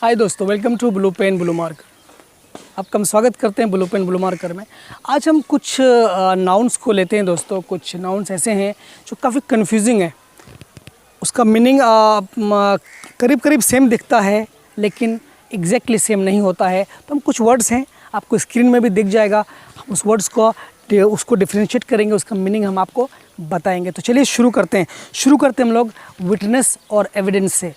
हाय दोस्तों, welcome to blue pen blue marker. आपका हम स्वागत करते हैं ब्लू पेन ब्लू मार्कर में। आज हम कुछ नाउन्स को लेते हैं दोस्तों। कुछ नाउन्स ऐसे हैं जो काफ़ी कंफ्यूजिंग है, उसका मीनिंग करीब करीब सेम दिखता है लेकिन एग्जैक्टली सेम नहीं होता है। तो हम कुछ वर्ड्स हैं, आपको स्क्रीन में भी दिख जाएगा, हम उस वर्ड्स को उसको डिफ्रेंशिएट करेंगे, उसका मीनिंग हम आपको बताएंगे। तो चलिए शुरू करते हैं हम लोग विटनेस और एविडेंस से।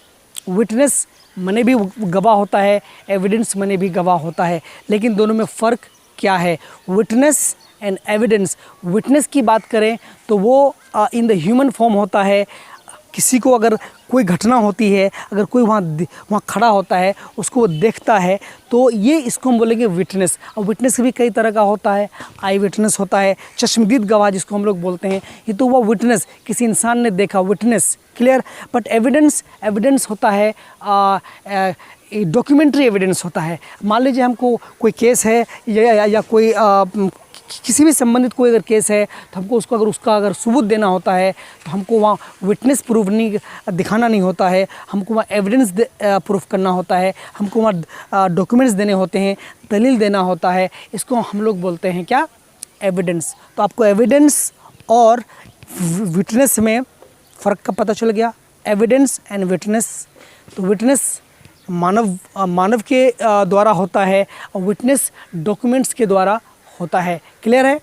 विटनेस मने भी गवाह होता है, एविडेंस मने भी गवाह होता है, लेकिन दोनों में फ़र्क क्या है? Witness and evidence. विटनेस की बात करें तो वो इन द ह्यूमन फॉर्म होता है। किसी को अगर कोई घटना होती है, अगर कोई वहाँ खड़ा होता है, उसको वो देखता है, तो ये इसको हम बोलेंगे विटनेस। और विटनेस भी कई तरह का होता है। आई विटनेस होता है, चश्मदीद गवाह जिसको हम लोग बोलते हैं, ये तो हुआ विटनेस, किसी इंसान ने देखा, विटनेस, क्लियर। बट एविडेंस होता है, डॉक्यूमेंट्री एविडेंस होता है। मान लीजिए हमको कोई केस है या कोई किसी भी संबंधित कोई अगर केस है, तो हमको उसका अगर सबूत देना होता है, तो हमको वहाँ विटनेस प्रूफ नहीं दिखाना नहीं होता है, हमको वहाँ एविडेंस प्रूफ करना होता है, हमको वहाँ डॉक्यूमेंट्स देने होते हैं, दलील देना होता है। इसको हम लोग बोलते हैं क्या? एविडेंस। तो आपको एविडेंस और विटनेस में फ़र्क का पता चल गया। Evidence and witness. तो विटनेस मानव के द्वारा होता है और विटनेस डॉक्यूमेंट्स के द्वारा होता है, क्लियर है।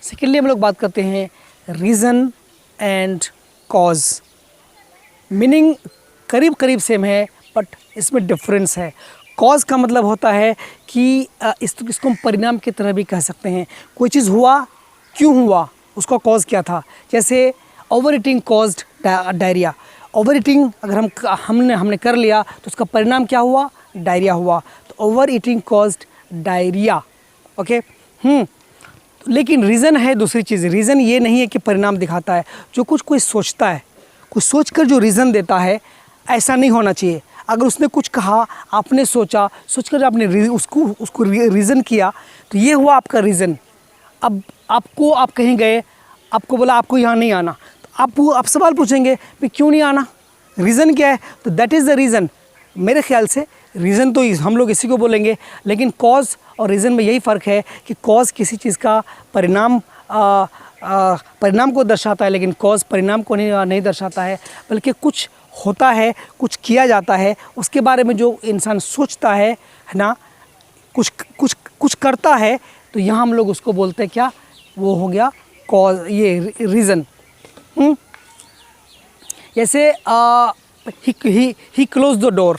सेकेंडली हम लोग बात करते हैं रीज़न एंड कॉज। मीनिंग करीब करीब सेम है बट इसमें डिफरेंस है। कॉज का मतलब होता है कि इसको हम परिणाम की तरह भी कह सकते हैं। कोई चीज़ हुआ, क्यों हुआ, उसका कॉज क्या था। जैसे over eating caused diarrhoea. Over eating अगर हमने कर लिया तो उसका परिणाम क्या हुआ? डायरिया हुआ। तो over eating caused diarrhoea, okay. लेकिन रीज़न है दूसरी चीज़। रीज़न ये नहीं है कि परिणाम दिखाता है। जो कुछ कोई सोचता है, कुछ सोचकर जो रीज़न देता है, ऐसा नहीं होना चाहिए। अगर उसने कुछ कहा, आपने सोचकर आपने उसको रीज़न किया, तो ये हुआ आपका रीज़न। अब आप कहीं गए, आपको बोला आपको यहाँ नहीं आना, तो आप सवाल पूछेंगे कि क्यों नहीं आना, रीज़न क्या है? तो दैट इज़ द रीज़न। मेरे ख्याल से रीज़न तो हम लोग इसी को बोलेंगे, लेकिन कॉज और रीज़न में यही फ़र्क है कि कॉज किसी चीज़ का परिणाम को दर्शाता है, लेकिन कॉज परिणाम को नहीं दर्शाता है। बल्कि कुछ होता है, कुछ किया जाता है, उसके बारे में जो इंसान सोचता है ना, कुछ करता है, तो यहाँ हम लोग उसको बोलते हैं क्या? वो हो गया कॉज, ये रीज़न। जैसे ही close the door.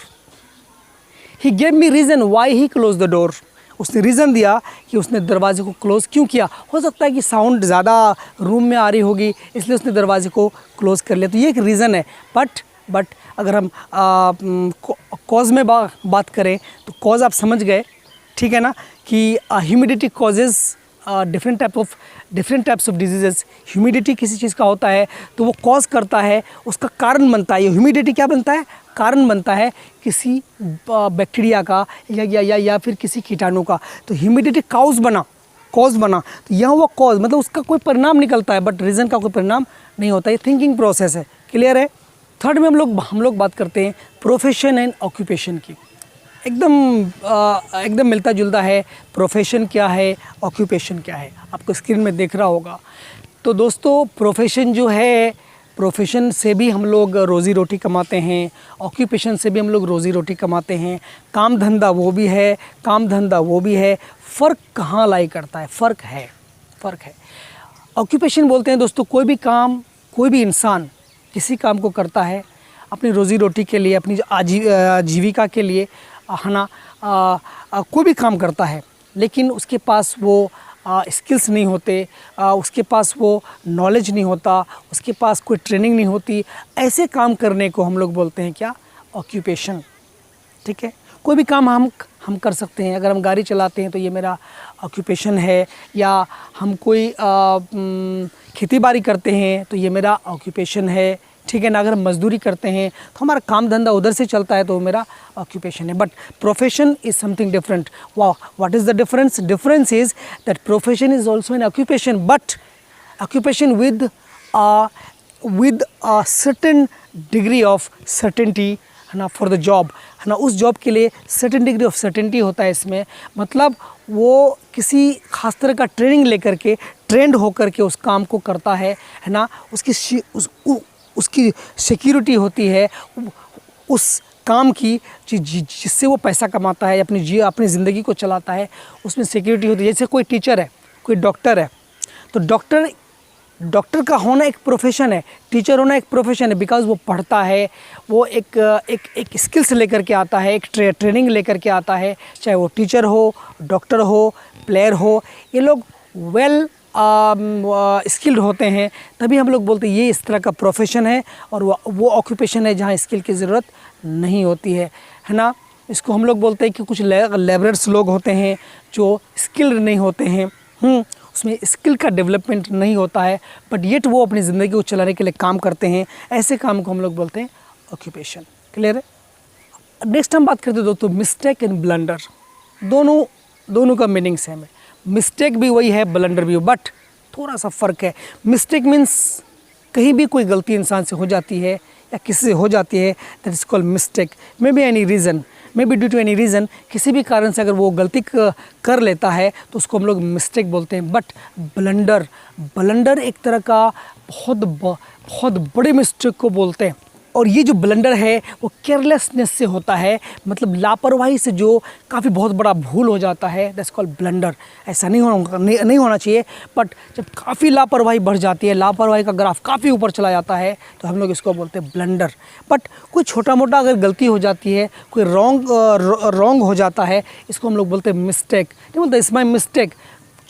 He gave me reason why he close the door. उसने रीज़न दिया कि उसने दरवाजे को क्लोज़ क्यों किया। हो सकता है कि साउंड ज़्यादा रूम में आ रही होगी, इसलिए उसने दरवाजे को क्लोज़ कर लिया। तो ये एक रीज़न है। बट अगर हम कॉज में बात करें तो कॉज आप समझ गए, ठीक है ना, कि humidity causes different types of disease. Humidity किसी चीज़ का होता है तो वो कॉज करता है, उसका कारण बनता है। ये ह्यूमिडिटी क्या बनता है? कारण बनता है किसी बैक्टीरिया का या फिर किसी कीटाणु का। तो ह्यूमिडिटी कॉज बना। तो यह हुआ कॉज, मतलब उसका कोई परिणाम निकलता है, बट रीज़न का कोई परिणाम नहीं होता। ये थिंकिंग प्रोसेस है, क्लियर है। थर्ड में हम लोग बात करते हैं प्रोफेशन एंड ऑक्यूपेशन की। एकदम मिलता जुलता है। प्रोफेशन क्या है, ऑक्यूपेशन क्या है, आपको स्क्रीन में दिख रहा होगा। तो दोस्तों, प्रोफेशन जो है, प्रोफेशन से भी हम लोग रोज़ी रोटी कमाते हैं, ऑक्यूपेशन से भी हम लोग रोज़ी रोटी कमाते हैं। काम धंधा वो भी है। फ़र्क कहाँ लाई करता है? फ़र्क है। ऑक्यूपेशन बोलते हैं दोस्तों, कोई भी काम, कोई भी इंसान किसी काम को करता है अपनी रोज़ी रोटी के लिए, अपनी आजीविका के लिए, है ना। कोई भी काम करता है, लेकिन उसके पास वो स्किल्स नहीं होते, उसके पास वो नॉलेज नहीं होता, उसके पास कोई ट्रेनिंग नहीं होती। ऐसे काम करने को हम लोग बोलते हैं क्या? ऑक्यूपेशन, ठीक है। कोई भी काम हम कर सकते हैं। अगर हम गाड़ी चलाते हैं तो ये मेरा ऑक्यूपेशन है, या हम कोई खेती बाड़ी करते हैं तो ये मेरा ऑक्यूपेशन है, ठीक है ना। अगर हम मजदूरी करते हैं तो हमारा काम धंधा उधर से चलता है, तो वो मेरा ऑक्यूपेशन है। But profession is something different. What is the difference? Difference is that profession is also an occupation, but occupation with a certain degree of certainty है ना, फॉर द जॉब, है ना, उस जॉब के लिए सर्टेन डिग्री ऑफ सर्टेनिटी होता है इसमें। मतलब वो किसी खास तरह का ट्रेनिंग लेकर के, ट्रेंड होकर के उस काम को करता है ना, उसकी सिक्योरिटी होती है उस काम की जिससे वो पैसा कमाता है, अपनी ज़िंदगी को चलाता है, उसमें सिक्योरिटी होती है। जैसे कोई टीचर है, कोई डॉक्टर है, तो डॉक्टर का होना एक प्रोफेशन है, टीचर होना एक प्रोफेशन है, बिकॉज़ वो पढ़ता है, वो एक स्किल्स लेकर के आता है, एक ट्रेनिंग लेकर के आता है। चाहे वो टीचर हो, डॉक्टर हो, प्लेयर हो, ये लोग वेल स्किल्ड होते हैं, तभी हम लोग बोलते हैं ये इस तरह का प्रोफेशन है, और वो ऑक्यूपेशन है जहाँ स्किल की ज़रूरत नहीं होती है ना। इसको हम लोग बोलते हैं कि कुछ लेबरर्स लोग होते हैं जो स्किल्ड नहीं होते हैं, उसमें स्किल का डेवलपमेंट नहीं होता है, बट येट वो अपनी ज़िंदगी को चलाने के लिए काम करते हैं। ऐसे काम को हम लोग बोलते हैं ऑक्यूपेशन। क्लियर है? नेक्स्ट हम बात करते हैं दोस्तों मिस्टेक एंड ब्लंडर। दोनों का मीनिंग सेम है, मिस्टेक भी वही है, ब्लंडर भी, बट थोड़ा सा फ़र्क है। मिस्टेक मीन्स कहीं भी कोई गलती इंसान से हो जाती है या किसी से हो जाती है, that is called mistake. May be any reason, may be due to any reason, किसी भी कारण से अगर वो गलती कर लेता है तो उसको हम लोग मिस्टेक बोलते हैं। बट ब्लंडर एक तरह का बहुत बड़े मिस्टेक को बोलते हैं, और ये जो ब्लंडर है वो केयरलेसनेस से होता है, मतलब लापरवाही से जो काफ़ी बहुत बड़ा भूल हो जाता है, दैट्स कॉल्ड ब्लंडर। ऐसा नहीं होना चाहिए, बट जब काफ़ी लापरवाही बढ़ जाती है, लापरवाही का ग्राफ काफ़ी ऊपर चला जाता है, तो हम लोग इसको बोलते हैं ब्लंडर। बट कोई छोटा मोटा अगर गलती हो जाती है, कोई रॉन्ग हो जाता है, इसको हम लोग बोलते हैं मिस्टेक। नहीं बोलते इट्स माई मिस्टेक,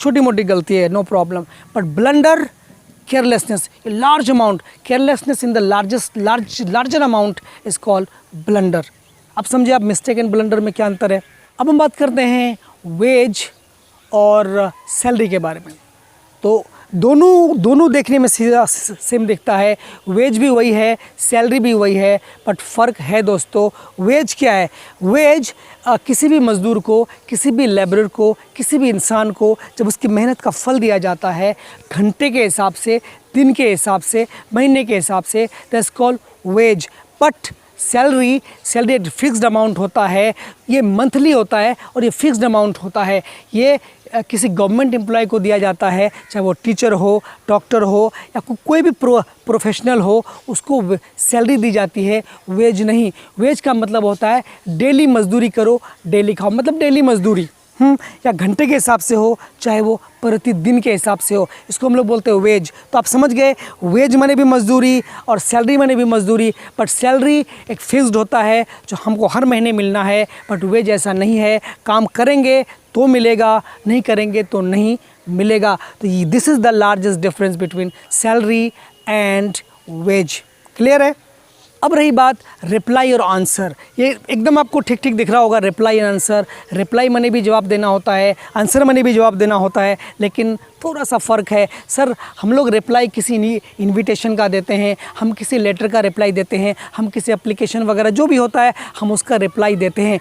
छोटी मोटी गलती है, no problem. But blunder, carelessness, a large amount, carelessness in the larger amount is called blunder। अब समझिए आप मिस्टेक एंड ब्लंडर में क्या अंतर है। अब हम बात करते हैं वेज और सैलरी के बारे में। तो दोनों देखने में सीधा सेम दिखता है, वेज भी वही है, सैलरी भी वही है, बट फ़र्क है दोस्तों। वेज क्या है? वेज किसी भी मज़दूर को, किसी भी लेबरर को, किसी भी इंसान को जब उसकी मेहनत का फल दिया जाता है घंटे के हिसाब से, दिन के हिसाब से, महीने के हिसाब से, that's called wage. But salary एक फिक्स्ड अमाउंट होता है, ये मंथली होता है और ये फिक्स्ड अमाउंट होता है। ये किसी गवर्नमेंट एम्प्लॉय को दिया जाता है, चाहे वो टीचर हो, डॉक्टर हो या कोई भी प्रोफेशनल हो, उसको सैलरी दी जाती है, वेज नहीं। वेज का मतलब होता है डेली मजदूरी करो, डेली खाओ, मतलब डेली मजदूरी, या घंटे के हिसाब से हो, चाहे वो प्रतिदिन के हिसाब से हो, इसको हम लोग बोलते हैं वेज। तो आप समझ गए, वेज माने भी मजदूरी और सैलरी माने भी मजदूरी। बट सैलरी एक फिक्स्ड होता है जो हमको हर महीने मिलना है, बट वेज ऐसा नहीं है, काम करेंगे तो मिलेगा, नहीं करेंगे तो नहीं मिलेगा। तो this is the largest difference between salary and wage. Clear है? अब रही बात रिप्लाई और आंसर, ये एकदम आपको ठीक ठीक दिख रहा होगा, रिप्लाई एंड आंसर। रिप्लाई मने भी जवाब देना होता है, आंसर मने भी जवाब देना होता है, लेकिन थोड़ा सा फ़र्क है। सर हम लोग रिप्लाई किसी इनविटेशन का देते हैं, हम किसी लेटर का रिप्लाई देते हैं, हम किसी एप्लीकेशन वगैरह जो भी होता है हम उसका रिप्लाई देते हैं।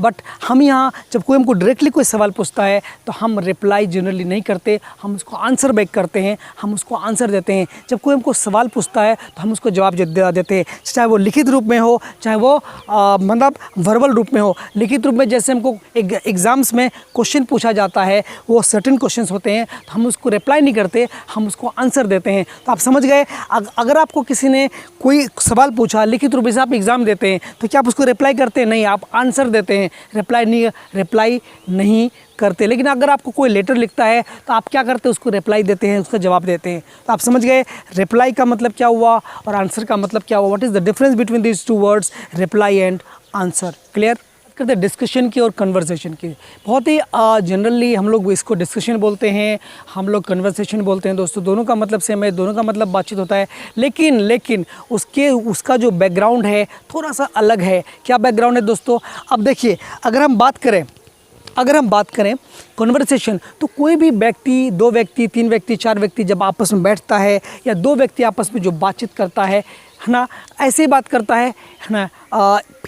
बट हम यहाँ जब कोई हमको डायरेक्टली कोई सवाल पूछता है तो हम रिप्लाई जनरली नहीं करते, हम उसको आंसर बैक करते हैं, हम उसको आंसर देते हैं। जब कोई हमको सवाल पूछता है तो हम उसको जवाब देते हैं, चाहे वो लिखित रूप में हो, चाहे वो मतलब वर्बल रूप में हो। लिखित रूप में जैसे हमको एग्ज़ाम्स में क्वेश्चन पूछा जाता है, वो सर्टेन क्वेश्चंस होते हैं, तो हम उसको रिप्लाई नहीं करते, हम उसको आंसर देते हैं। तो आप समझ गए, अगर आपको किसी ने कोई सवाल पूछा लिखित रूप से, आप एग्ज़ाम देते हैं, तो क्या आप उसको रिप्लाई करते हैं? नहीं, आप आंसर देते हैं, रिप्लाई नहीं करते। लेकिन अगर आपको कोई लेटर लिखता है तो आप क्या करते हैं? उसको रिप्लाई देते हैं, उसका जवाब देते हैं। तो आप समझ गए रिप्लाई का मतलब क्या हुआ और आंसर का मतलब क्या हुआ। What is the difference between this two words, reply and answer. Clear? करते हैं डिस्कशन की और कन्वर्सेशन की। बहुत ही जनरली हम लोग इसको डिस्कशन बोलते हैं, हम लोग कन्वर्सेशन बोलते हैं दोस्तों। दोनों का मतलब सेम है, दोनों का मतलब बातचीत होता है, लेकिन उसका जो बैकग्राउंड है थोड़ा सा अलग है। क्या बैकग्राउंड है दोस्तों? अब देखिए, अगर हम बात करें कन्वर्सेशन, तो कोई भी व्यक्ति, 2 व्यक्ति, 3 व्यक्ति, 4 व्यक्ति जब आपस में बैठता है, या 2 व्यक्ति आपस में जो बातचीत करता है है ना, ऐसे ही बात करता है ना,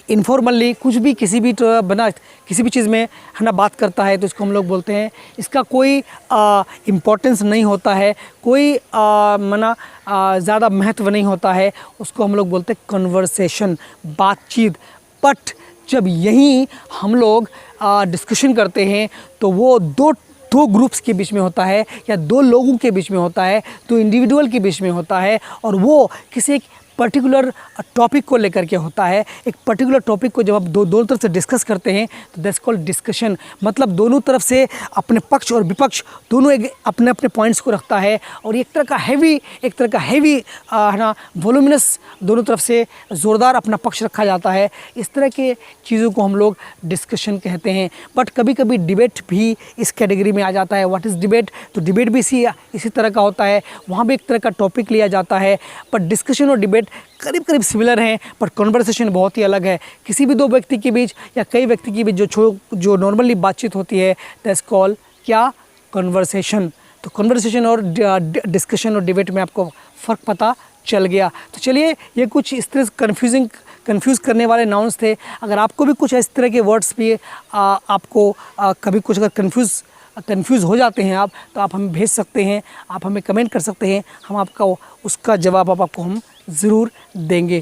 इनफॉर्मली कुछ भी किसी भी बना किसी भी चीज़ में है ना बात करता है, तो इसको हम लोग बोलते हैं, इसका कोई इम्पोर्टेंस नहीं होता है, कोई मना ज़्यादा महत्व नहीं होता है, उसको हम लोग बोलते हैं कन्वर्सेशन, बातचीत। बट जब यहीं हम लोग डिस्कशन करते हैं तो वो दो ग्रुप्स के बीच में होता है, या दो लोगों के बीच में होता है, दो इंडिविजुअल के बीच में होता है, और वो किसी एक पर्टिकुलर टॉपिक को लेकर के होता है। एक पर्टिकुलर टॉपिक को जब आप दोनों तरफ से डिस्कस करते हैं तो दैट्स कॉल्ड डिस्कशन। मतलब दोनों तरफ से अपने पक्ष और विपक्ष दोनों एक अपने अपने पॉइंट्स को रखता है, और एक तरह का हैवी है ना, वॉल्यूमिनस, दोनों तरफ से ज़ोरदार अपना पक्ष रखा जाता है। इस तरह के चीज़ों को हम लोग डिस्कशन कहते हैं। बट कभी कभी डिबेट भी इस कैटेगरी में आ जाता है। What is debate? तो डिबेट भी इसी तरह का होता है, वहाँ भी एक तरह का टॉपिक लिया जाता है। पर डिस्कशन और डिबेट करीब करीब सिमिलर हैं, पर कन्वर्सेशन बहुत ही अलग है। किसी भी दो व्यक्ति के बीच या कई व्यक्ति के बीच जो नॉर्मली बातचीत होती है, दैट्स कॉल्ड क्या? कन्वर्सेशन। तो कन्वर्सेशन और डिस्कशन और डिबेट में आपको फ़र्क पता चल गया। तो चलिए, ये कुछ इस तरह कंफ्यूज करने वाले नाउन्स थे। अगर आपको भी कुछ इस तरह के वर्ड्स भी आपको कभी कुछ अगर कंफ्यूज हो जाते हैं आप, तो आप हमें भेज सकते हैं, आप हमें कमेंट कर सकते हैं, हम आपका उसका जवाब आपको हम ज़रूर देंगे।